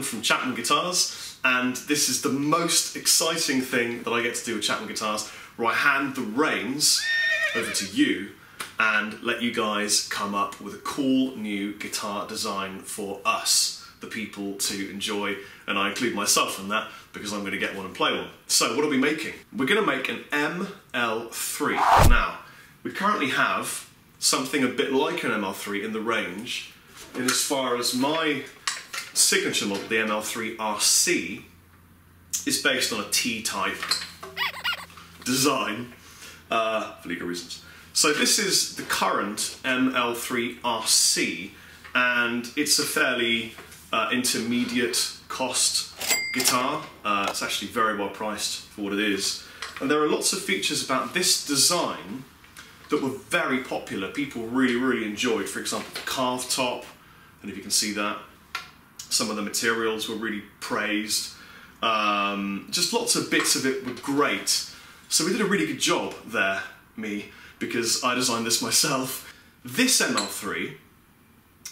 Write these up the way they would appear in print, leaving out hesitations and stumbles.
from Chapman Guitars, and this is the most exciting thing that I get to do with Chapman Guitars, where I hand the reins over to you and let you guys come up with a cool new guitar design for us, the people, to enjoy, and I include myself in that because I'm going to get one and play one. So what are we making? We're going to make an ML-3. Now, we currently have something a bit like an ML-3 in the range, in as far as my signature model, the ML-3 RC, is based on a T-type design for legal reasons. So this is the current ML-3 RC, and it's a fairly intermediate cost guitar. It's actually very well priced for what it is. And there are lots of features about this design that were very popular. People really enjoyed. For example, the carved top, and if you can see that, some of the materials were really praised. Just lots of bits of it were great. So we did a really good job there, me, because I designed this myself. This ML-3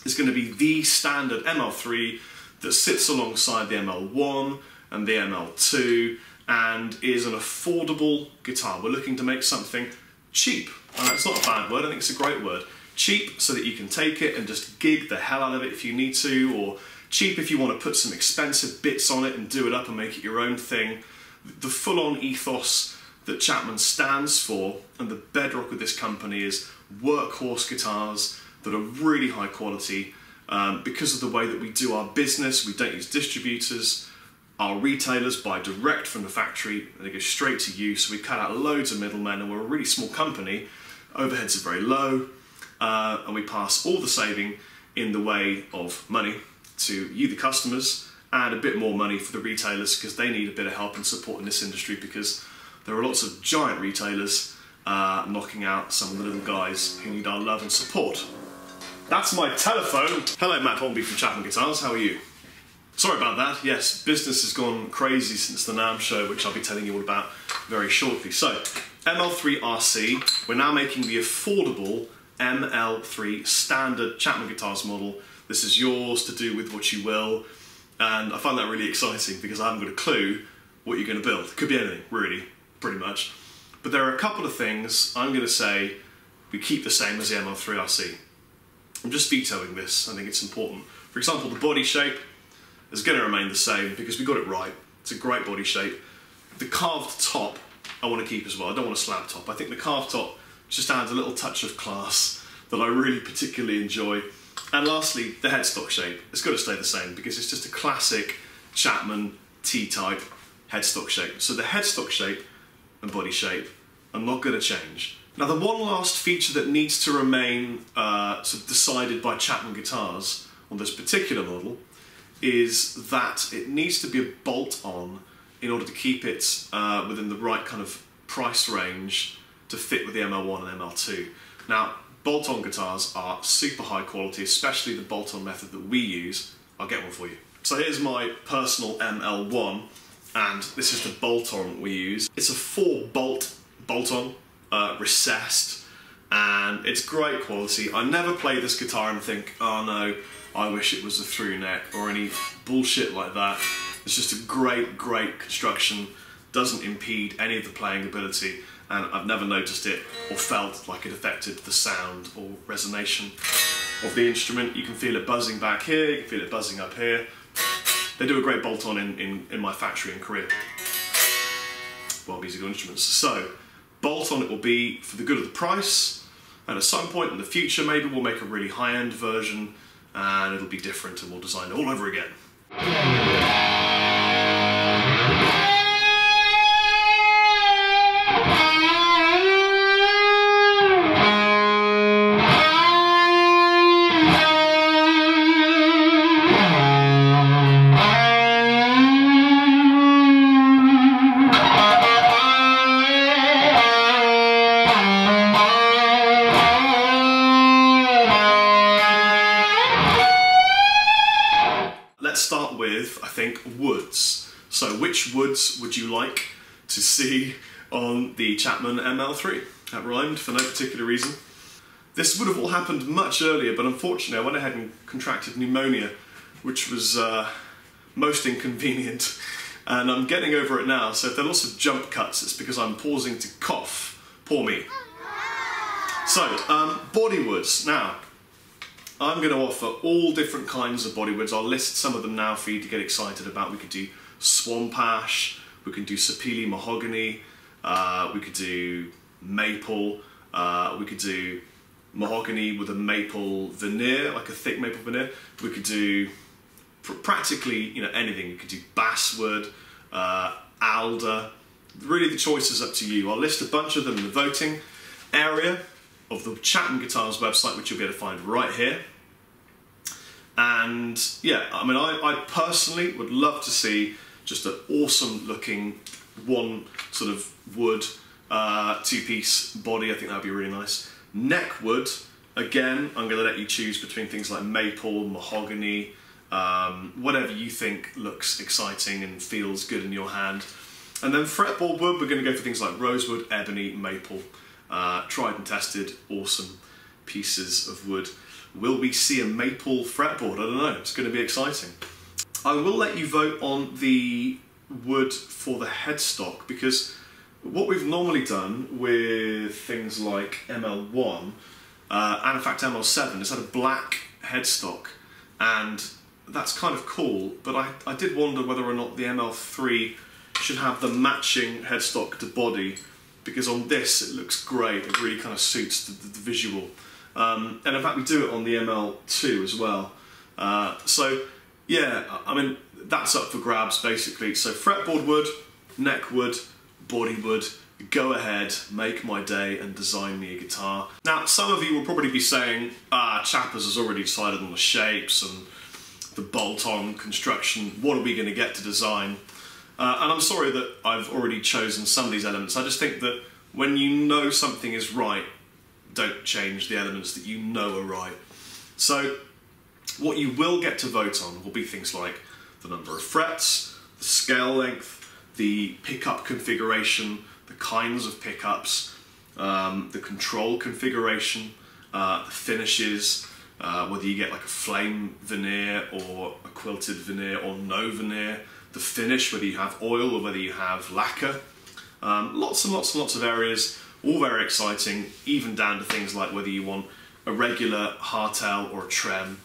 is going to be the standard ML-3 that sits alongside the ML-1 and the ML-2 and is an affordable guitar. We're looking to make something cheap. It's not a bad word, I think it's a great word. Cheap so that you can take it and just gig the hell out of it if you need to, or cheap if you want to put some expensive bits on it and do it up and make it your own thing. The full-on ethos that Chapman stands for, and the bedrock of this company, is workhorse guitars that are really high quality. Because of the way that we do our business, we don't use distributors. Our retailers buy direct from the factory and they go straight to you, so we cut out loads of middlemen, and we're a really small company. Overheads are very low, and we pass all the saving in the way of money to you, the customers, and a bit more money for the retailers because they need a bit of help and support in this industry, because there are lots of giant retailers knocking out some of the little guys who need our love and support. That's my telephone. Hello, Matt Hornby from Chapman Guitars, how are you? Sorry about that. Yes, business has gone crazy since the NAMM show, which I'll be telling you all about very shortly. So, ML-3 RC, we're now making the affordable ML-3 standard Chapman Guitars model. This is yours to do with what you will, and I find that really exciting because I haven't got a clue what you're going to build. It could be anything, really, pretty much. But there are a couple of things I'm going to say we keep the same as the ML-3 RC. I'm just vetoing this, I think it's important. For example, the body shape is going to remain the same because we got it right. It's a great body shape. The carved top I want to keep as well. I don't want a slab top. I think the carved top just adds a little touch of class that I really particularly enjoy. And lastly, the headstock shape. It's got to stay the same because it's just a classic Chapman T-type headstock shape. So the headstock shape and body shape are not going to change. Now, the one last feature that needs to remain sort of decided by Chapman Guitars on this particular model is that it needs to be a bolt-on in order to keep it within the right kind of price range to fit with the ML-1 and ML-2. Now, bolt-on guitars are super high quality, especially the bolt-on method that we use. I'll get one for you. So here's my personal ML-1, and this is the bolt-on we use. It's a 4-bolt bolt-on, recessed, and it's great quality. I never play this guitar and think, oh no, I wish it was a through neck or any bullshit like that. It's just a great construction, doesn't impede any of the playing ability, and I've never noticed it or felt like it affected the sound or resonation of the instrument. You can feel it buzzing back here, you can feel it buzzing up here. They do a great bolt-on in my factory in Korea, well, musical instruments. So, bolt-on it will be for the good of the price, and at some point in the future maybe we'll make a really high-end version and it'll be different and we'll design it all over again. Let's start with, I think, woods. So which woods would you like to see on the Chapman ML-3? That rhymed for no particular reason. This would have all happened much earlier, but unfortunately I went ahead and contracted pneumonia, which was most inconvenient, and I'm getting over it now, so if there are lots of jump cuts, it's because I'm pausing to cough. Poor me. So, bodywoods. Now, I'm going to offer all different kinds of bodywoods. I'll list some of them now for you to get excited about. We could do swamp ash, we can do sapele mahogany, we could do maple, we could do mahogany with a maple veneer, like a thick maple veneer. We could do practically, you know, anything. You could do basswood, alder. Really, the choice is up to you. I'll list a bunch of them in the voting area of the Chapman Guitars website, which you'll be able to find right here. And yeah, I mean, I personally would love to see just an awesome looking one sort of wood two-piece body. I think that would be really nice. Neck wood, again, I'm going to let you choose between things like maple, mahogany, whatever you think looks exciting and feels good in your hand. And then fretboard wood, we're going to go for things like rosewood, ebony, maple, tried and tested, awesome pieces of wood. Will we see a maple fretboard? I don't know, it's going to be exciting. I will let you vote on the wood for the headstock, because what we've normally done with things like ML1, and in fact ML7, is had a black headstock, and that's kind of cool, but I did wonder whether or not the ML3 should have the matching headstock to body, because on this it looks great, it really kind of suits the visual. And in fact we do it on the ML2 as well. So yeah, I mean, that's up for grabs basically. So fretboard wood, neck wood, body wood, go ahead, make my day and design me a guitar. Now, some of you will probably be saying, Chappers has already decided on the shapes and the bolt-on construction, what are we going to get to design? And I'm sorry that I've already chosen some of these elements. I just think that when you know something is right, don't change the elements that you know are right. So what you will get to vote on will be things like the number of frets, the scale length, the pickup configuration, the kinds of pickups, the control configuration, the finishes, whether you get like a flame veneer or a quilted veneer or no veneer, the finish, whether you have oil or whether you have lacquer. Lots and lots and lots of areas, all very exciting, even down to things like whether you want a regular hardtail or a trem.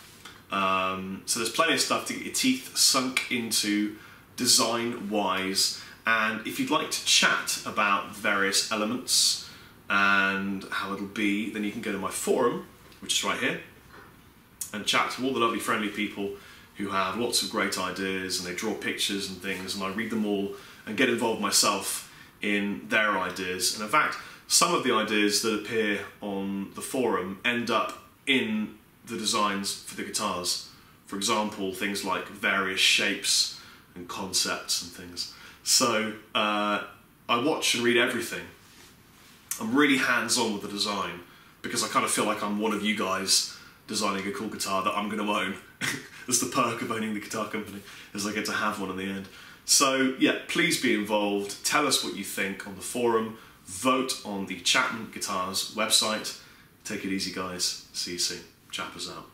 So there's plenty of stuff to get your teeth sunk into design-wise, and if you'd like to chat about various elements and how it'll be, then you can go to my forum, which is right here, and chat to all the lovely friendly people who have lots of great ideas, and they draw pictures and things, and I read them all and get involved myself in their ideas. And in fact, some of the ideas that appear on the forum end up in the designs for the guitars. For example, things like various shapes and concepts and things. So I watch and read everything. I'm really hands-on with the design because I kind of feel like I'm one of you guys designing a cool guitar that I'm going to own. That's the perk of owning the guitar company, is I get to have one in the end. So yeah, please be involved. Tell us what you think on the forum. Vote on the Chapman Guitars website. Take it easy, guys. See you soon. Chappers out.